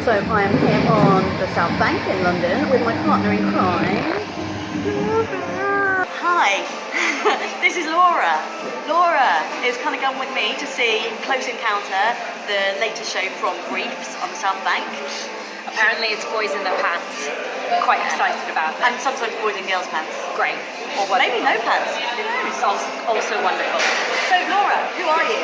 So I am here on the South Bank in London with my partner in crime. Hi, this is Laura. Laura is kind of gone with me to see Close Encounter, the latest show from Briefs on the South Bank. Apparently it's boys in their pants. Quite excited about that. And sometimes boys in girls' pants. Great. Or maybe no pants. Who knows? Also wonderful. So Laura, who are you?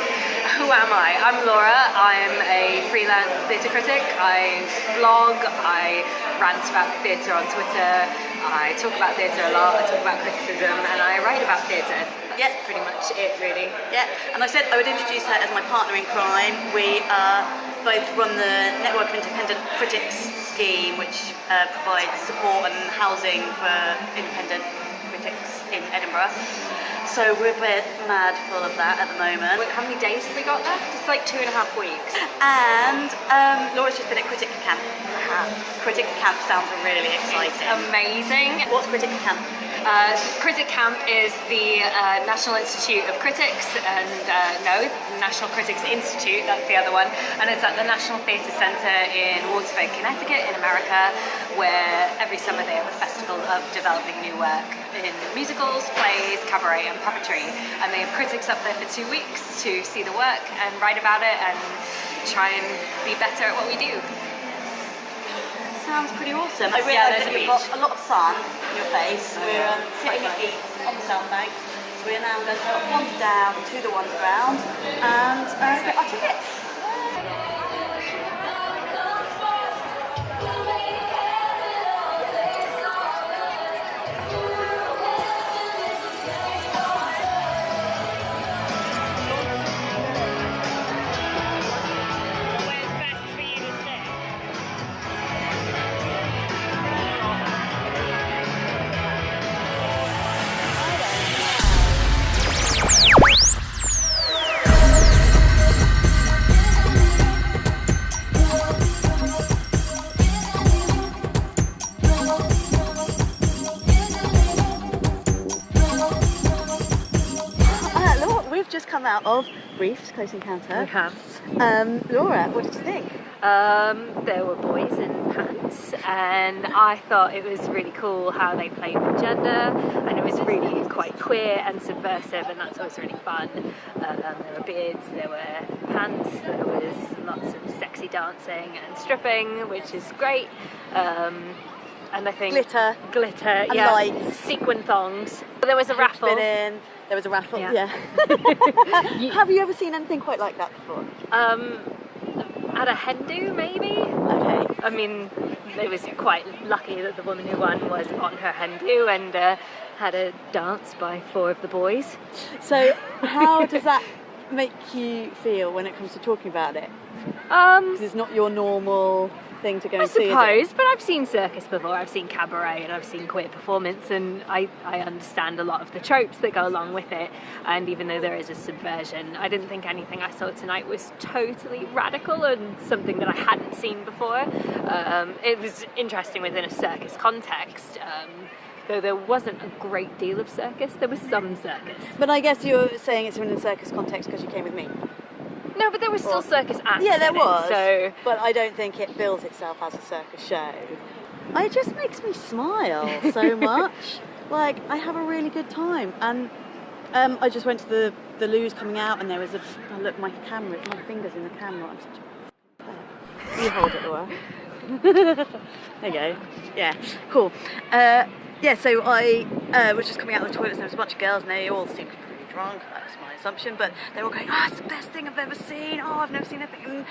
Who am I? I'm Laura. I'm a freelance theatre critic. I blog, I rant about theatre on Twitter, I talk about theatre a lot, I talk about criticism, and I write about theatre. That's pretty much it, really. Yeah, and I said I would introduce her as my partner in crime. We both run the Network of Independent Critics scheme, which provides support and housing for independent critics in Edinburgh. So we're both mad full of that at the moment. How many days have we got left? It's like 2.5 weeks. And Laura's just been at Critic Camp. Critic Camp sounds really exciting. It's amazing. What's Critic Camp? Critic Camp is the National Institute of Critics, and National Critics Institute, that's the other one, and it's at the National Theatre Centre in Waterford, Connecticut in America, where every summer they have a festival of developing new work in musicals, plays, cabaret and puppetry, and they have critics up there for 2 weeks to see the work and write about it and try and be better at what we do. Sounds pretty awesome. I realise that you've got a lot of sun in your face. We're sitting at heat on the South Bank. So we're now going to wander down to the Underground and get our tickets. Just come out of Briefs, Close Encounter. We have. Laura, what did you think? There were boys in pants, and I thought it was really cool how they played with gender, and it was really quite queer and subversive, and that's always really fun. There were beards, there were pants, there was lots of sexy dancing and stripping, which is great. And I think glitter, and yeah, lights, sequin thongs. There was a raffle. Spinning. There was a raffle. Yeah. Have you ever seen anything quite like that before? At a hen do, maybe. Okay. I mean, it was quite lucky that the woman who won was on her hen do and had a dance by 4 of the boys. So, how does that make you feel when it comes to talking about it? 'Cause it's not your normal thing to go and see, I suppose, but I've seen Circus before, I've seen cabaret and I've seen queer performance, and I understand a lot of the tropes that go along with it, and even though there is a subversion, I didn't think anything I saw tonight was totally radical and something that I hadn't seen before. It was interesting within a circus context, though there wasn't a great deal of circus, there was some circus. But I guess you're saying it's in a circus context because you came with me. No, but there was still circus acts. Yeah, there in was. So, but I don't think it bills itself as a circus show. It just makes me smile so much. Like, I have a really good time. And I just went to the loos coming out, and there was look, my finger's in the camera. I'm such a player. You hold it, Laura. There you go. Yeah, cool. So I was just coming out of the toilets, and there was a bunch of girls, and they all seemed pretty drunk. That's my assumption, but they were going, "Oh, it's the best thing I've ever seen. Oh, I've never seen anything." And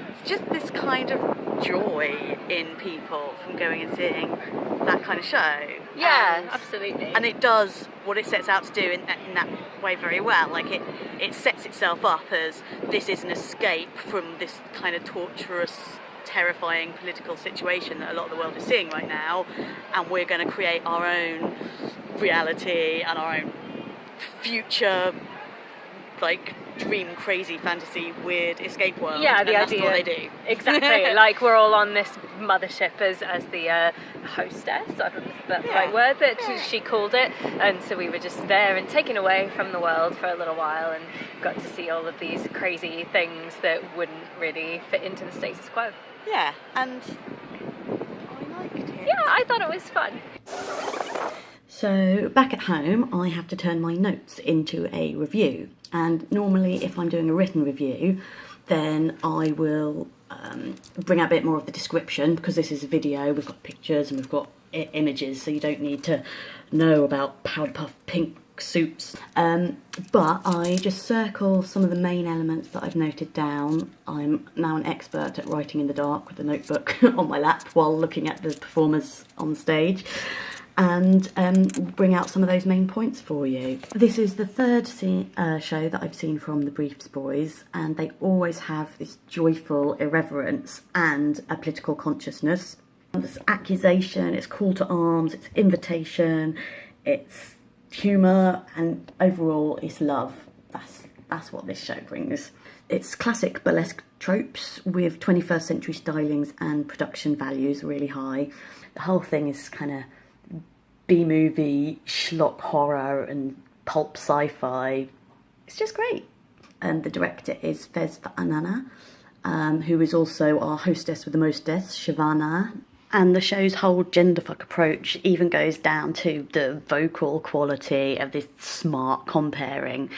it's just this kind of joy in people from going and seeing that kind of show. yeah, absolutely. And it does what it sets out to do in that way very well. Like it sets itself up as this is an escape from this kind of torturous, terrifying political situation that a lot of the world is seeing right now, and we're going to create our own reality and our own future, like dream, crazy, fantasy, weird escape world. Yeah, the idea. That's what they do. Exactly. Like we're all on this mothership as the hostess. I don't know if that's the right word that she called it. And so we were just there and taken away from the world for a little while and got to see all of these crazy things that wouldn't really fit into the status quo. Yeah, and I liked it. Yeah, I thought it was fun. So back at home, I have to turn my notes into a review. And normally, if I'm doing a written review, then I will bring out a bit more of the description, because this is a video. We've got pictures and we've got images, so you don't need to know about powder puff pink suits. But I just circle some of the main elements that I've noted down. I'm now an expert at writing in the dark with a notebook on my lap while looking at the performers on stage, and bring out some of those main points for you. This is the third show that I've seen from the Briefs Boys, and they always have this joyful irreverence and a political consciousness. There's accusation, it's call to arms, it's invitation, it's humour, and overall it's love. That's what this show brings. It's classic burlesque tropes with 21st century stylings and production values really high. The whole thing is kind of B-movie, schlock horror and pulp sci-fi. It's just great. And the director is Fez Anana, who is also our hostess with the mostess, Shavana. And the show's whole genderfuck approach even goes down to the vocal quality of this smart comparing.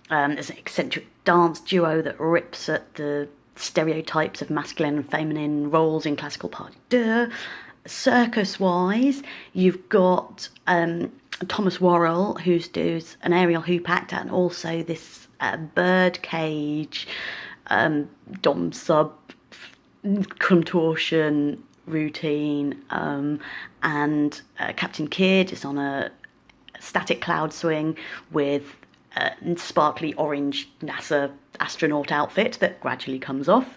There's an eccentric dance duo that rips at the stereotypes of masculine and feminine roles in classical pas de deux. Circus-wise, you've got Thomas Worrell, who does an aerial hoop act, and also this bird cage, dom sub contortion routine, and Captain Kidd is on a static cloud swing with a sparkly orange NASA astronaut outfit that gradually comes off.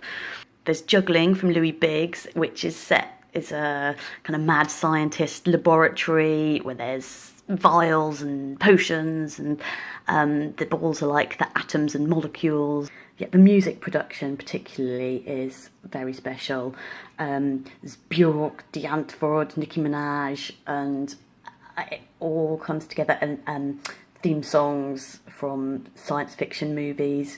There's juggling from Louis Biggs, which is set is a kind of mad scientist laboratory where there's vials and potions, and the balls are like the atoms and molecules. Yet the music production particularly is very special. There's Björk, D'Antwoord, Nicki Minaj, and it all comes together, and theme songs from science fiction movies.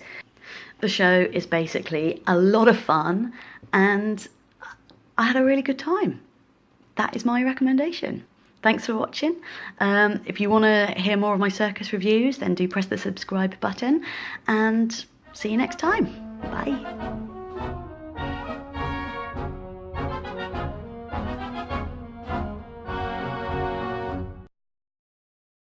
The show is basically a lot of fun, and I had a really good time. That is my recommendation. Thanks for watching. If you want to hear more of my circus reviews, then do press the subscribe button, and see you next time. Bye.